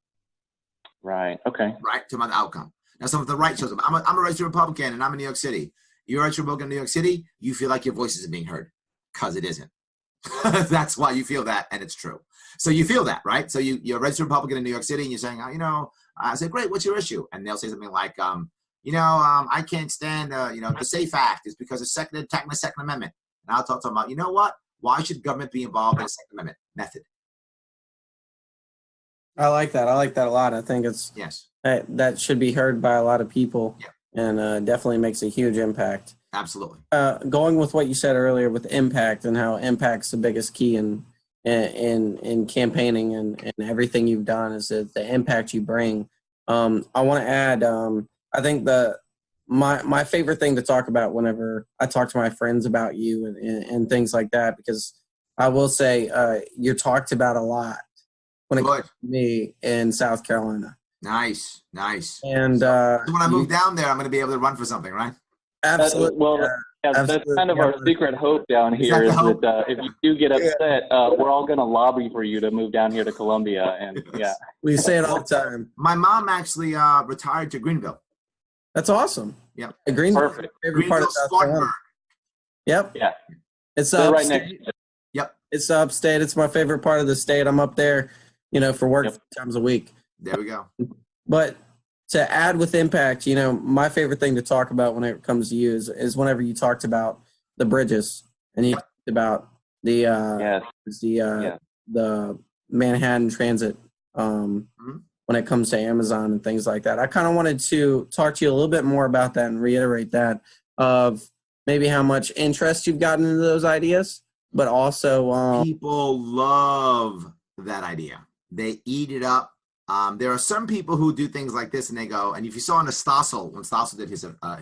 Right. Okay. Right? Talking about the outcome. Now, some of the right shows up. I'm a registered Republican, and I'm in New York City. You're a registered Republican in New York City, you feel like your voice isn't being heard. Because it isn't. That's why you feel that, and it's true. So you feel that, right? So you're a registered Republican in New York City, and you're saying, I say, great, what's your issue? And they'll say something like, I can't stand, the SAFE Act is because it's attacking the Second Amendment. And I'll talk to them about, you know what? Why should government be involved in the Second Amendment? Method. I like that. I like that a lot. I think it's that should be heard by a lot of people, and definitely makes a huge impact. Absolutely. Going with what you said earlier with impact and how impact's the biggest key in campaigning and everything you've done is the impact you bring. I want to add, I think my favorite thing to talk about whenever I talk to my friends about you and things like that, because I will say you're talked about a lot when it comes to me in South Carolina. Nice. And so when I move down there, I'm going to be able to run for something, right? Absolutely. That's kind of our secret hope down here is that if you do get upset, we're all going to lobby for you to move down here to Columbia. And we say it all the time. My mom actually retired to Greenville. That's awesome. Yeah. Greenville, perfect. Favorite part of South Carolina. Yep. Yeah. It's They're right upstate. next to Yep. It's upstate. It's my favorite part of the state. I'm up there, for work Yep. 3 times a week. There we go. But to add with impact, my favorite thing to talk about when it comes to you is whenever you talked about the bridges and you talked about the the Manhattan Transit when it comes to Amazon and things like that. I kind of wanted to talk to you a little bit more about that and reiterate that of maybe how much interest you've gotten into those ideas, but also people love that idea. They eat it up. There are some people who do things like this and they go, and if you saw on the Stossel, when Stossel did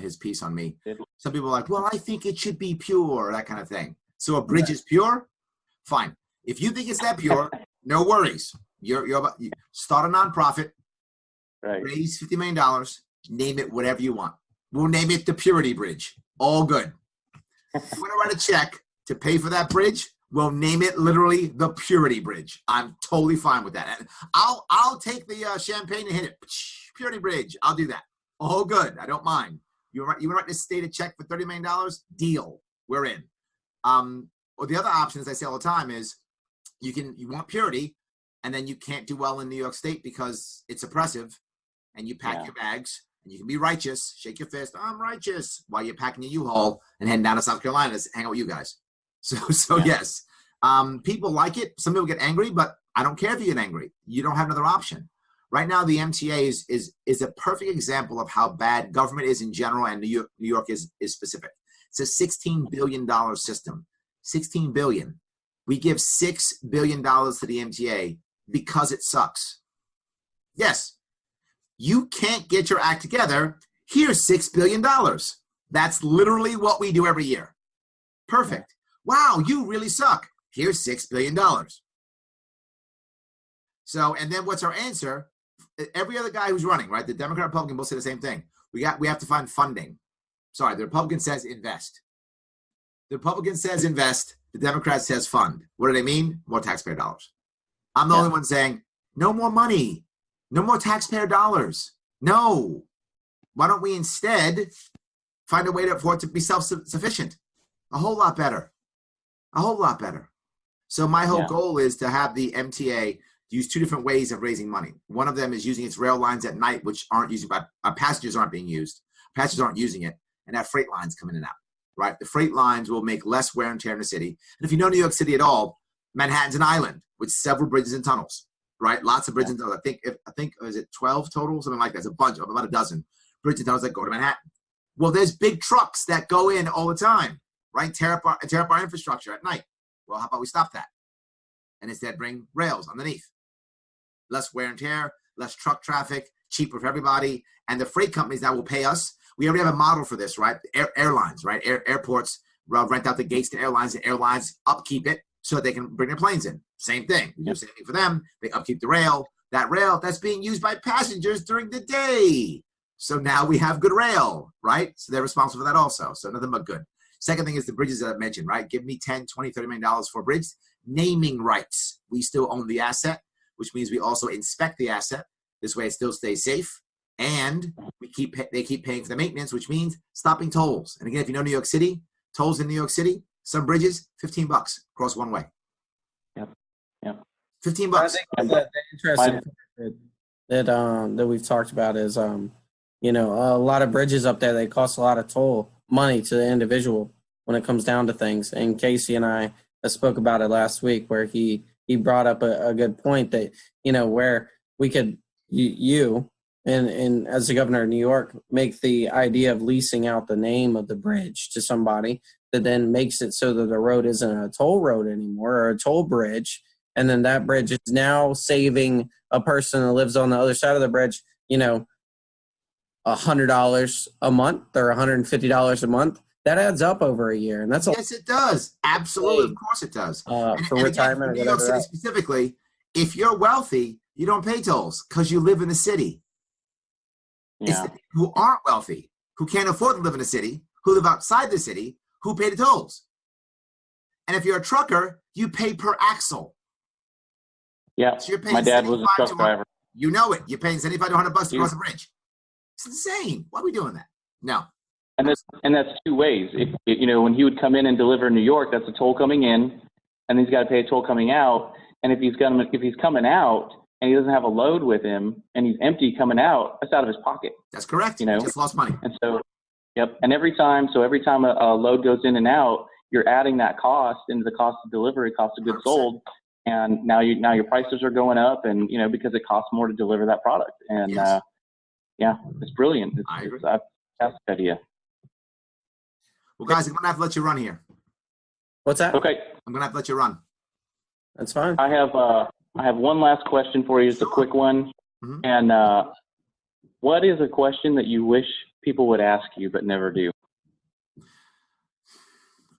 his piece on me, some people are like, well, I think it should be pure, that kind of thing. So a bridge is pure? Fine. If you think it's that pure, no worries. You start a nonprofit, raise $50 million, name it whatever you want. We'll name it the Purity Bridge. All good. If you want to write a check to pay for that bridge, we'll name it literally the Purity Bridge. I'm totally fine with that. I'll take the champagne and hit it. Purity Bridge. I'll do that. All good. I don't mind. You want to write this state a check for $30 million? Deal. We're in. Or the other option, as I say all the time, is you want purity, and then you can't do well in New York State because it's oppressive, and you pack your bags, and you can be righteous, shake your fist, I'm righteous, while you're packing your U-Haul and heading down to South Carolina to hang out with you guys. So yes, people like it. Some people get angry, but I don't care if you get angry. You don't have another option. Right now, the MTA is a perfect example of how bad government is in general, and New York is specific. It's a $16 billion system. $16 billion. We give $6 billion to the MTA because it sucks. Yes, you can't get your act together. Here's $6 billion. That's literally what we do every year. Perfect. Wow, you really suck. Here's $6 billion. So, and then what's our answer? Every other guy who's running, right? The Democrat, Republican both say the same thing. We have to find funding. Sorry, the Republican says invest. The Republican says invest. The Democrat says fund. What do they mean? More taxpayer dollars. I'm the only one saying no more money. No more taxpayer dollars. No. Why don't we instead find a way for it to be self-sufficient? A whole lot better. A whole lot better. So my whole goal is to have the MTA use two different ways of raising money. One of them is using its rail lines at night, which aren't used by passengers, aren't being used. Passengers aren't using it, and have freight lines come in and out. Right? The freight lines will make less wear and tear in the city. And if you know New York City at all, Manhattan's an island with several bridges and tunnels. Right? Lots of bridges and tunnels. I think is it 12 total, something like that. It's a bunch of about a dozen bridges and tunnels that go to Manhattan. Well, there's big trucks that go in all the time. Right? Tear up our infrastructure at night. Well, how about we stop that? And instead bring rails underneath. Less wear and tear, less truck traffic, cheaper for everybody. And the freight companies that will pay us. We already have a model for this, right? Airlines, right? Airports rent out the gates to airlines. The airlines upkeep it so that they can bring their planes in. Same thing. We do the same thing for them. They upkeep the rail. That rail, that's being used by passengers during the day. So now we have good rail, right? So they're responsible for that also. So nothing but good. Second thing is the bridges that I mentioned, right? Give me $10, $20, $30 million for a bridge. Naming rights. We still own the asset, which means we also inspect the asset. This way it still stays safe. And they keep paying for the maintenance, which means stopping tolls. And again, if you know New York City, tolls in New York City, some bridges, $15 across one way. Yep. $15. I think the interesting part that we've talked about is, a lot of bridges up there, they cost a lot of toll money to the individual when it comes down to things. And Casey and I spoke about it last week, where he brought up a good point that, where we could, and as the governor of New York, make the idea of leasing out the name of the bridge to somebody that then makes it so that the road isn't a toll road anymore or a toll bridge. And then that bridge is now saving a person that lives on the other side of the bridge, $100 a month or $150 a month. That adds up over a year. And that's yes, it does. Absolutely. Of course it does. For and retirement again, for New York City specifically, if you're wealthy, you don't pay tolls because you live in the city. It's the people who aren't wealthy, who can't afford to live in the city, who live outside the city, who pay the tolls. And if you're a trucker, you pay per axle. Yeah, so you're paying my dad was a truck driver. You know it. You're paying $75 to $100 to cross the bridge. It's insane. Why are we doing that? No. And that's two ways. If you know, when he would come in and deliver in New York, that's a toll coming in, and he's got to pay a toll coming out. And if he's coming out and he doesn't have a load with him and he's empty coming out, that's out of his pocket. That's correct. You know, he just lost money. And so, yep. And every time a load goes in and out, you're adding that cost into the cost of delivery, cost of goods 100%. Sold. And now your prices are going up, and you know, because it costs more to deliver that product. And Yes. yeah, it's brilliant. I agree. It's a fantastic idea. Well, guys, I'm gonna have to let you run here. What's that? Okay, I'm gonna have to let you run. That's fine. I have one last question for you. It's a quick one. Mhm. And what is a question that you wish people would ask you but never do?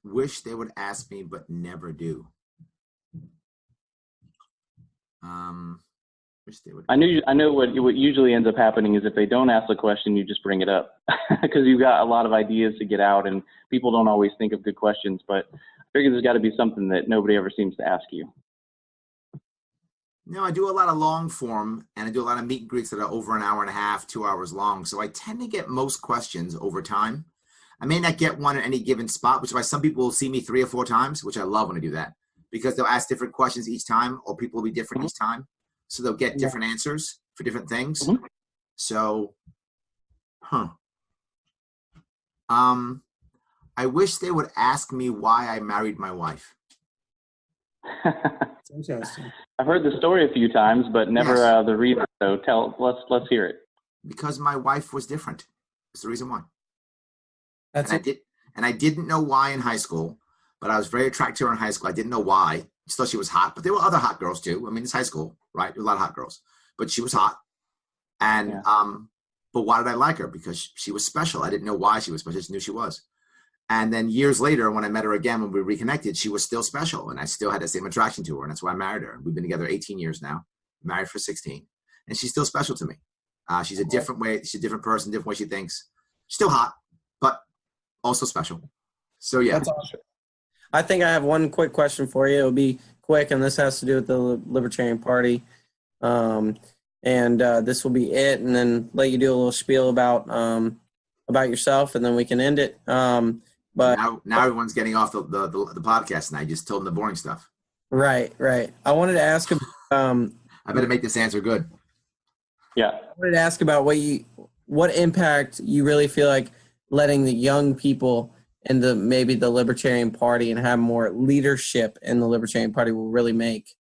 Wish they would ask me, but never do. Wish they would. I know what usually ends up happening is if they don't ask the question, you just bring it up because you've got a lot of ideas to get out, and people don't always think of good questions. But I figure there's got to be something that nobody ever seems to ask you. No, I do a lot of long form, and I do a lot of meet and greets that are over an hour and a half, 2 hours long. So I tend to get most questions over time. I may not get one at any given spot, which is why some people will see me 3 or 4 times, which I love when I do that, because they'll ask different questions each time, or people will be different each time. So they'll get different answers for different things. So, I wish they would ask me why I married my wife. Interesting. I've heard the story a few times, but never the reason. So let's hear it. Because my wife was different. That's the reason why. That's and I didn't know why in high school, but I was very attracted to her in high school. I didn't know why. Just thought she was hot, but there were other hot girls too. I mean, it's high school, right? There were a lot of hot girls, but she was hot. And, but why did I like her? Because she was special. I didn't know why she was special. I just knew she was. And then years later, when I met her again, when we reconnected, she was still special. And I still had the same attraction to her. And that's why I married her. We've been together 18 years now, married for 16. And she's still special to me. She's a different way. She's a different person, different way she thinks. Still hot, but also special. So, yeah. That's awesome. I think I have one quick question for you. It'll be quick, and this has to do with the Libertarian Party. This will be it, and then let you do a little spiel about yourself, and then we can end it. But now everyone's getting off the podcast, and I just told them the boring stuff. Right. I wanted to ask. I better make this answer good. Yeah. I wanted to ask about what impact you really feel like letting the young people into maybe the Libertarian Party and have more leadership in the Libertarian Party will really make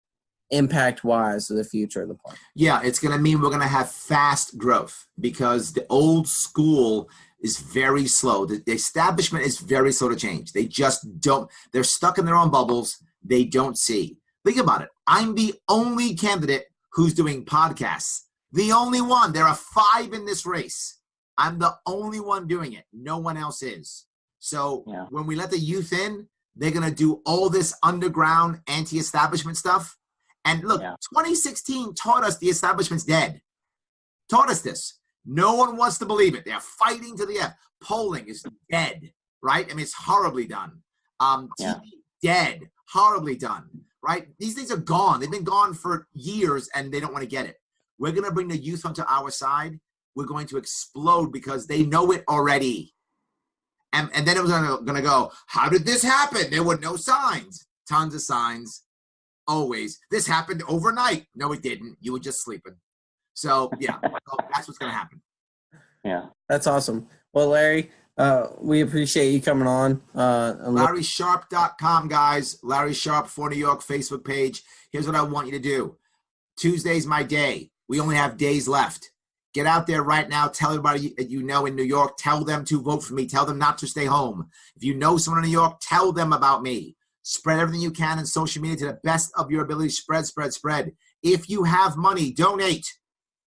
impact-wise to the future of the party. Yeah, it's going to mean we're going to have fast growth because the old school is very slow. The establishment is very slow to change. They just don't. They're stuck in their own bubbles. They don't see. Think about it. I'm the only candidate who's doing podcasts. The only one. There are 5 in this race. I'm the only one doing it. No one else is. So when we let the youth in, they're going to do all this underground anti-establishment stuff. And look, 2016 taught us the establishment's dead. Taught us this. No one wants to believe it. They're fighting to the end. Polling is dead, right? I mean, it's horribly done. TV, dead. Horribly done, right? These things are gone. They've been gone for years, and they don't want to get it. We're going to bring the youth onto our side. We're going to explode because they know it already. And then it was going to go, how did this happen? There were no signs. Tons of signs. Always. This happened overnight. No, it didn't. You were just sleeping. So, yeah, so that's what's going to happen. Yeah. That's awesome. Well, Larry, we appreciate you coming on. LarrySharpe.com, guys. Larry Sharpe for New York Facebook page. Here's what I want you to do. Tuesday's my day. We only have days left. Get out there right now. Tell everybody you know in New York. Tell them to vote for me. Tell them not to stay home. If you know someone in New York, tell them about me. Spread everything you can in social media to the best of your ability. Spread. If you have money, donate.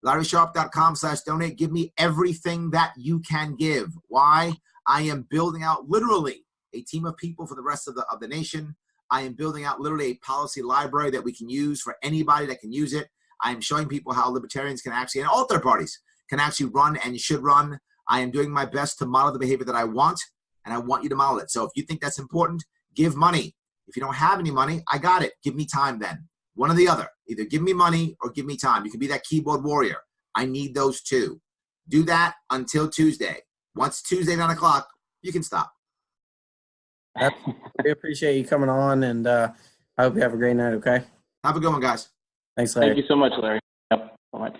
LarrySharpe.com/donate. Give me everything that you can give. Why? I am building out literally a team of people for the rest of the nation. I am building out literally a policy library that we can use for anybody that can use it. I am showing people how libertarians can actually, and all third parties, can actually run and should run. I am doing my best to model the behavior that I want, and I want you to model it. So if you think that's important, give money. If you don't have any money, I got it. Give me time then. One or the other. Either give me money or give me time. You can be that keyboard warrior. I need those two. Do that until Tuesday. Once Tuesday, 9 o'clock, you can stop. We appreciate you coming on, and I hope you have a great night, okay? Have a good one, guys. Thanks, Larry. Thank you so much, Larry. Yep. Bye.